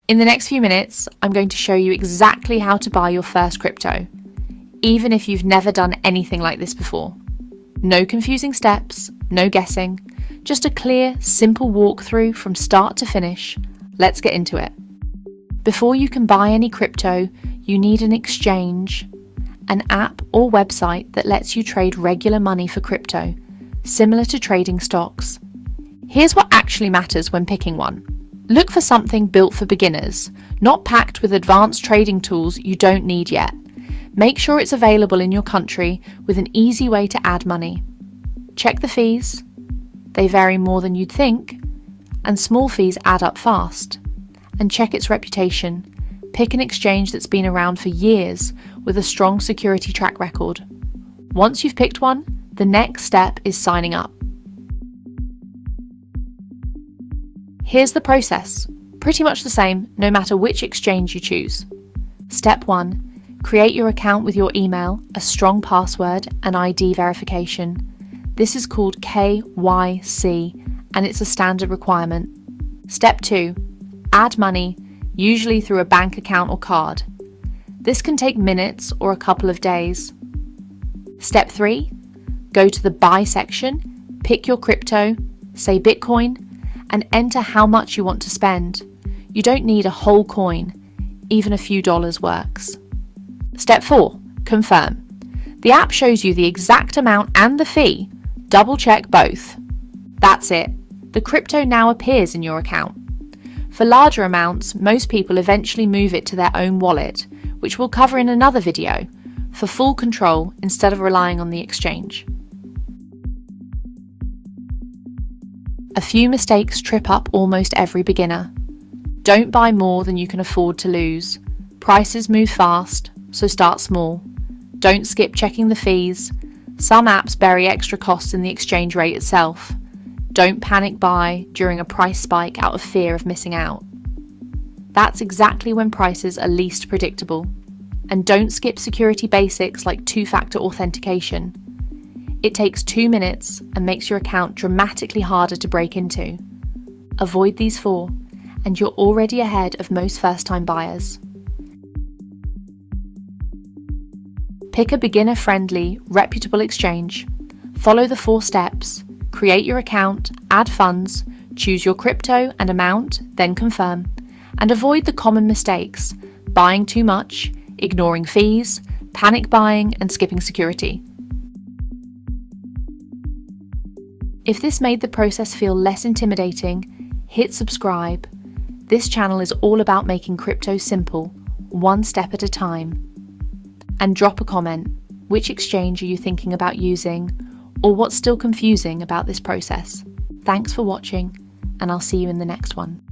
In the next few minutes, I'm going to show you exactly how to buy your first crypto, even if you've never done anything like this before. No confusing steps, no guessing, just a clear, simple walkthrough from start to finish. Let's get into it. Before you can buy any crypto, you need an exchange, an app or website that lets you trade regular money for crypto, similar to trading stocks. Here's what actually matters when picking one. Look for something built for beginners, not packed with advanced trading tools you don't need yet. Make sure it's available in your country with an easy way to add money. Check the fees. They vary more than you'd think, and small fees add up fast. And check its reputation. Pick an exchange that's been around for years with a strong security track record. Once you've picked one, the next step is signing up. Here's the process, pretty much the same no matter which exchange you choose. Step 1. Create your account with your email, a strong password, and ID verification. This is called KYC, and it's a standard requirement. Step 2. Add money, usually through a bank account or card. This can take minutes or a couple of days. Step 3. Go to the buy section, pick your crypto, say Bitcoin, and enter how much you want to spend. You don't need a whole coin, even a few dollars works. Step 4. Confirm. The app shows you the exact amount and the fee. Double check both. That's it. The crypto now appears in your account. For larger amounts, most people eventually move it to their own wallet, which we'll cover in another video, for full control instead of relying on the exchange. A few mistakes trip up almost every beginner. Don't buy more than you can afford to lose. Prices move fast, so start small. Don't skip checking the fees. Some apps bury extra costs in the exchange rate itself. Don't panic buy during a price spike out of fear of missing out. That's exactly when prices are least predictable. And don't skip security basics like two-factor authentication. It takes 2 minutes and makes your account dramatically harder to break into. Avoid these 4, and you're already ahead of most first-time buyers. Pick a beginner-friendly, reputable exchange. Follow the 4 steps. Create your account, add funds, choose your crypto and amount, then confirm. And avoid the common mistakes: buying too much, ignoring fees, panic buying, and skipping security. If this made the process feel less intimidating, hit subscribe. This channel is all about making crypto simple, one step at a time. And drop a comment. Which exchange are you thinking about using, or what's still confusing about this process? Thanks for watching, and I'll see you in the next one.